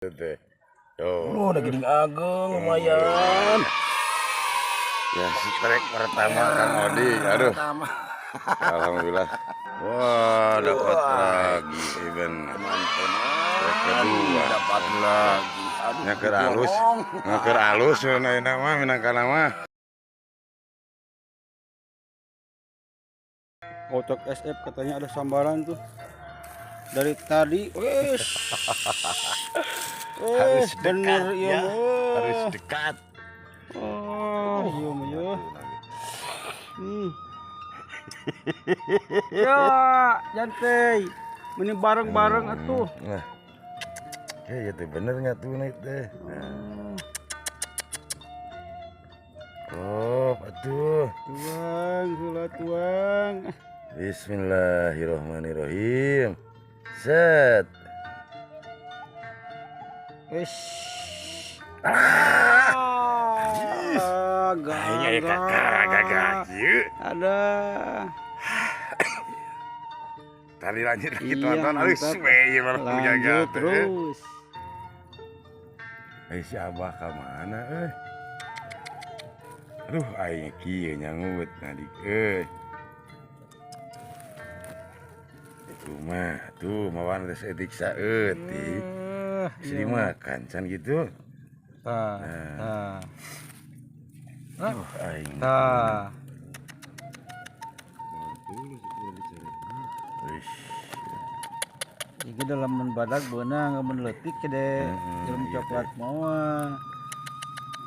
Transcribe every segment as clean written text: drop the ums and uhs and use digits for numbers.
Teh. Tuh. Oh, udah gini ageng lumayan. Ya, strike pertama Kang Odi. Aduh. Alhamdulillah. Wah, dapat lagi event. Teman-teman, kedua dapat lagi. Aduh, ngaker alus nama minangkana mah. Otak SF katanya ada sambaran tuh dari tadi. Harus bener dekat, ya, harus dekat. Oh, iya. Ya, jantai. Ini bareng-bareng atuh. Nah. Ya itu benernya tuh nih teh. Oh, atuh. Tuang. Bismillahirrahmanirrahim. Set. Gagal. Ada. Tadi lanjut lagi Iya, tonton. Aduh, suwe malah gagal. Lanjut terus. Si Abah ke mana? Aduh, aing kieu nyangut nadik Itu mah tuh mawan tes etik saeutik. Bisa dimakan can gitu. Tah. Aing. Iki dalam badak beunang menletik kede jelem coklat moa.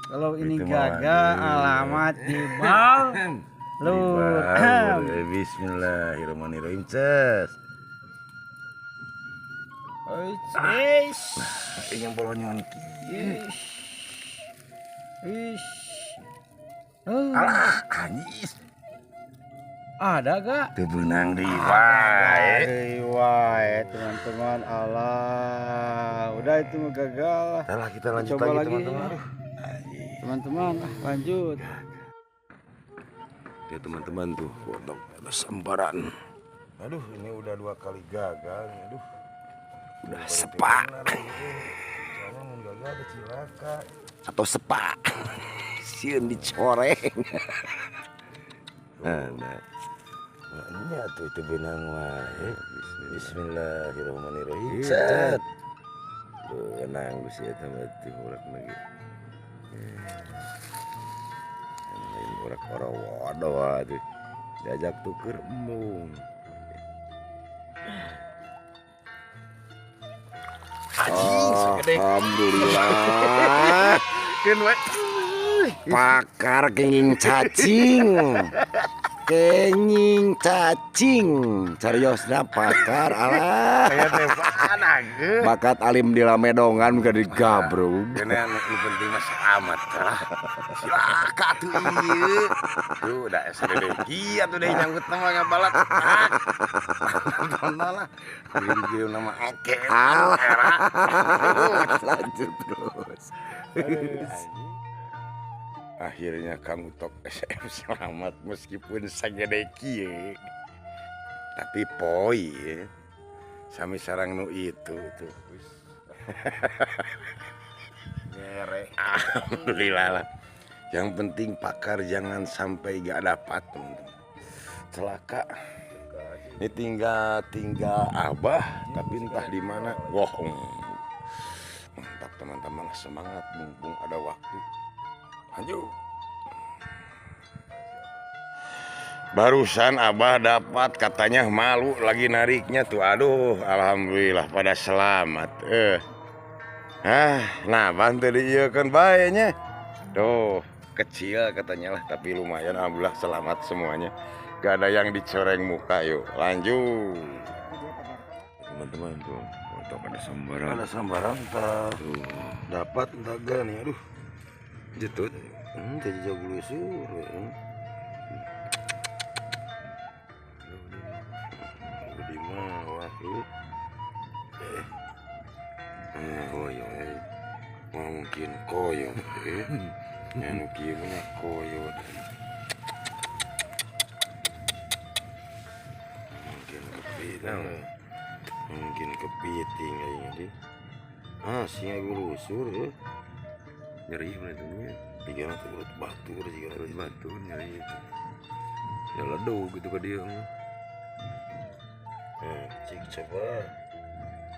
Kalau ini Itu gagal alamat dibal. Lur. Bismillahirrahmanirrahim. Ces. Ingin bolonyon kieu. Alah, anjis. Ada gak? Teu beunang deui wae. Wae teman-teman, Allah. Udah itu mah gagal. Lah kita lanjut Coba lagi lagi. teman-teman. Teman-teman, lanjut. Ya teman-teman tuh, untuk ada sambaran. Aduh, ini udah 2 kali gagal. Aduh, udah sepak. Soalnya mau gagal ada cilaka. Atau sepak. Sieun dicoreng. Nah, ini atuh itu benang wae. Bismillahirrahmanirrahim. Set. Benang geus eta mah teh urak lagi. Urak waduh aduh. Diajak tuker embung. Alhamdulillah. Pakar kenging cacing cariosna pakar alah bakat alim di lamedongan ke di gabrung ini yang penting mas amat lah silaka tuh iya tuh udah SDD giat udah nyangkut nama ngabalat tonton lah video nama oke lanjut terus akhirnya Kang Utok SM selamat meskipun sagede kieu tapi poi sami sarang nu itu tuh nyere. Alhamdulillah lah, yang penting pakar jangan sampai gak dapat teman-teman. Celaka ini tinggal Abah tapi entah di mana. Wah mantap teman-teman, semangat mumpung ada waktu. Lanjut. Barusan Abah dapat katanya malu lagi nariknya tuh. Aduh, alhamdulillah pada selamat. Nah bantu diieukeun bae. Tuh, kecil katanya lah tapi lumayan, alhamdulillah selamat semuanya. Gak ada yang dicoreng muka. Yuk, lanjut. Teman-teman tuh, untuk ada sambaran. Ada sambaran tuh. Dapat entah gak nih, aduh. Jetut, jadi jauh lusur. Di mana tuh? Koyo, mungkin koyo, yang kieunya koyo. Mungkin kepiting kayaknya deh. singa gulusur ya. Nyeri menitunya. Pikiran tuh urut batur juga harus batur nyeri itu. Ya ledug gitu ke dia mah. Cik coba.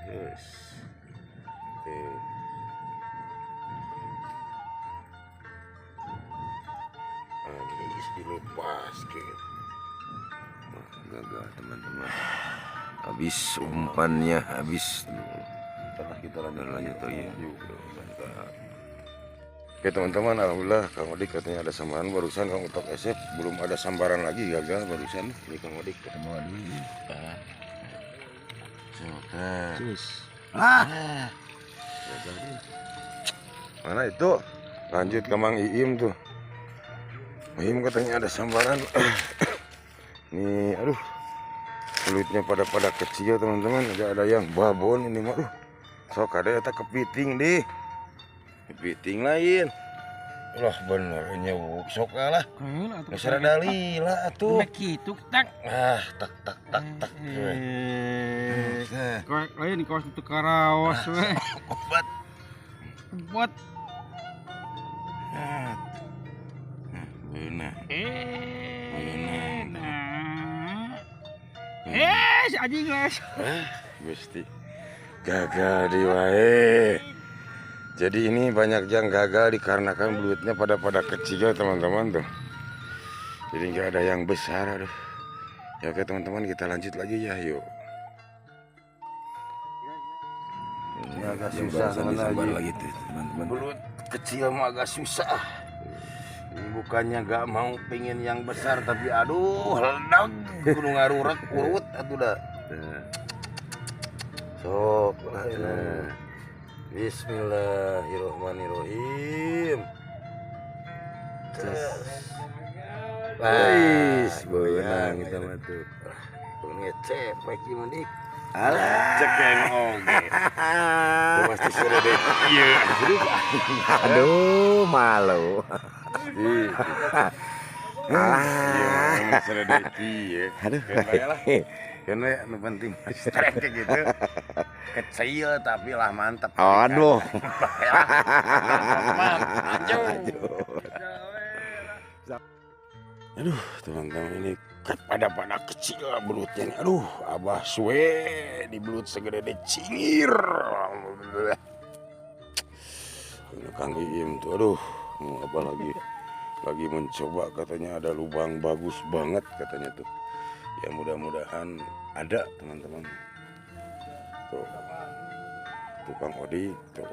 Yes. Tuh. Habis dilepas ke. Gagal teman-teman. Habis umpannya habis. Setelah kita lanjut ya. Mantap. Oke teman-teman, alhamdulillah Kang Odik katanya ada sambaran barusan Kang Utok SF, belum ada sambaran lagi gagal barusan. Ini Kang Odik ketemu lagi. Gagal nih. Mana itu? Lanjut ke Mang Iim tuh. Iim katanya ada sambaran. Nih, aduh. Kulitnya pada kecil teman-teman, ada yang babon ini mah. Sok ada eta kepiting deh. Kepiting lain. Lah bener nyewuk sok lah. Geus rada lila atuh. Kitu tak. Tak. Kok lain kos itu karaos we. Obat. Buat Beuna. si anjing les. Gusti. Gagal di wae. Jadi ini banyak yang gagal dikarenakan belutnya pada kecil teman-teman tuh. Jadi nggak ada yang besar aduh. Ya oke teman-teman kita lanjut lagi ya yuk. Ini agak susah lagi tuh teman-teman. Belut kecil mah agak susah. Ini bukannya nggak mau pengen yang besar tapi aduh ledak kudu ngarurek urut atuh dah. Sok lah ini. Bismillahirrahmanirrahim. Beunang kita mah tuh. Ngecek pagi mandik. Alah, cekeng oge. Pasti sore deh. Iya. Aduh, malu. Alah, sore deh. Iya. Aduh. Karena yang penting strike kayak gitu. Kecil tapi lah mantap. Aduh. Aduh, teman-teman ini pada kecil belutnya nih. Aduh, abah suwe di belut segede cingir. Alhamdulillah. Ini Kang Iim tuh, aduh, mau apa lagi? Lagi mencoba katanya ada lubang bagus banget katanya tuh. Ya mudah-mudahan ada teman-teman. Tuh, Kang Odik tuh,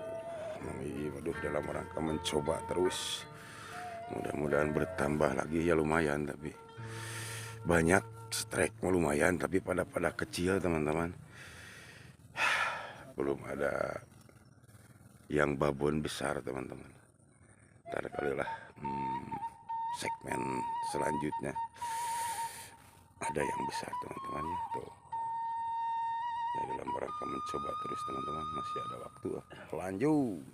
Mang Iim, aduh dalam rangka mencoba terus. Mudah-mudahan bertambah lagi ya lumayan tapi banyak strike lumayan tapi pada kecil teman-teman. Belum ada yang babon besar teman-teman. Ntar kalilah segmen selanjutnya ada yang besar teman-teman ya tuh. Ya, dalam rangka mencoba terus teman-teman, masih ada waktu lanjut.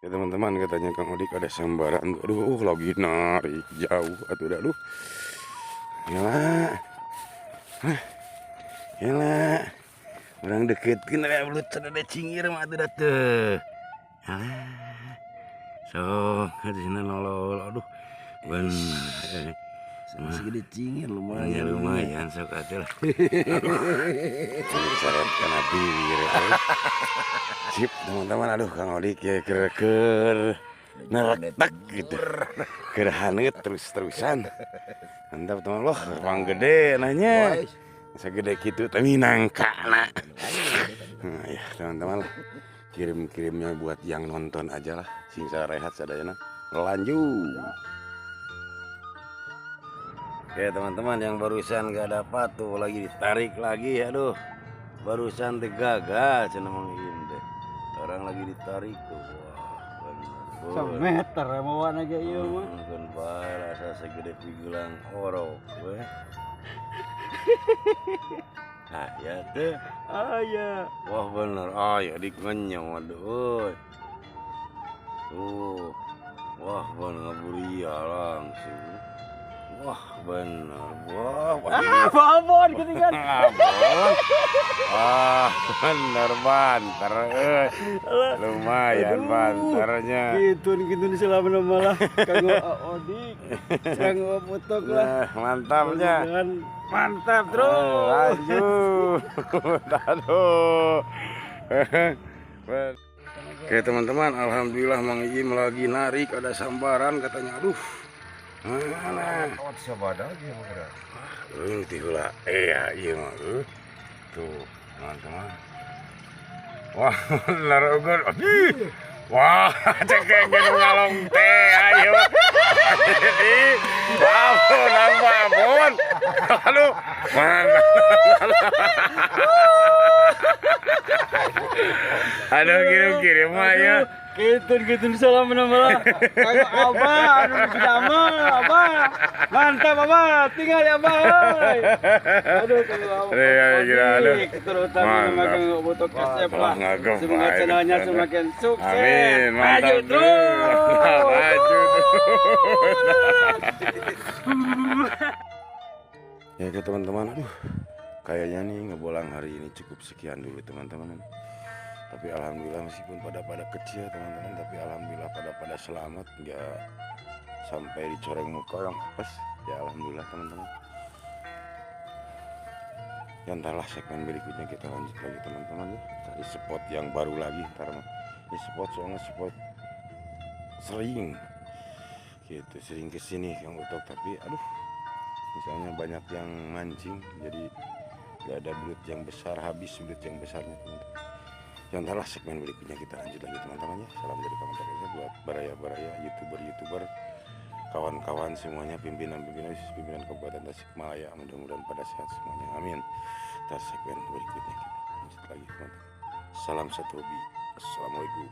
Ya teman-teman katanya Kang Odik ada sambaran. Aduh lagi narik jauh atuh dah aduh. Yalah. Orang deketkeun aya belut sadada cingir mah atuh dah teu. Alah. Sok hadisna nolol aduh. Bener. Segede cingir lumayan. Ya lumayan sok atuh lah. Seret kana bibir. Sip teman-teman, aduh Kang Odik ya ker neretak gitu. Keur haneut terus-terusan. Mantap teman loh, pang gede nanya. Segede kitu teh minangkana. Nah, ya teman-teman lah. Kirim-kirimnya buat yang nonton aja lah. Sing sarehat sadayana. Lanjut. Oke teman-teman yang barusan gak dapat tuh lagi ditarik lagi aduh. Barusan teh gagal cenah Mang Iim teh. Orang lagi ditarik tuh. Wah, Semeter mau aja ieu mah. kan bae rasa segede pigulang orok we. Ah ya teh. Aya. Wah bener. Aya dikenyong aduh. Tuh. Wah bener ngaburia langsung. Wah bener, wah. Babon ketinggalan. Wah bener banter, lumayan banternya. Gitu selama malah kanggo odik, kanggo putok lah. Nah, mantapnya. Mantap terus. Lanjut. Aduh. Oke teman-teman, alhamdulillah Mang Ijim lagi narik, ada sambaran katanya. Aduh. Mana? Ini tihula. Iya mah. Tuh, teman-teman. Wah, bener ugur. Wah, cekeng gitu ngalong teh. Ayo. Babon. Aduh, mana? Aduh, kirim-kirim mah ya. Gitu salam malah. Kagak abah, anu damel abah. Mantap abah, tinggal ya abah. Aduh kalau aduh. terutama magang butuh kasep lah. Semoga channelnya semakin sukses. Amin, Maju mantap. terus. Maju Ya ke teman-teman, aduh. Kayaknya nih ngebolang hari ini cukup sekian dulu teman-teman. Tapi alhamdulillah meskipun pada kecil teman-teman, tapi alhamdulillah pada selamat, nggak sampai dicoreng muka yang pas. Ya alhamdulillah teman-teman. Ya entahlah segmen berikutnya kita lanjut lagi teman-teman ya. Cari spot yang baru lagi ntar mah. Ini spot soalnya spot sering gitu, sering kesini yang utok, tapi aduh misalnya banyak yang mancing jadi gak ada belut yang besar, habis belut yang besarnya teman-teman. Ya entahlah segmen berikutnya kita lanjut lagi teman-teman ya. Salam dari kawan buat baraya-baraya, youtuber, kawan-kawan semuanya, pimpinan Kabupaten Tasikmalaya, mudah-mudahan pada sehat semuanya, amin. Ntar segmen berikutnya kita lanjut lagi teman-teman. Salam satu hobi, assalamualaikum.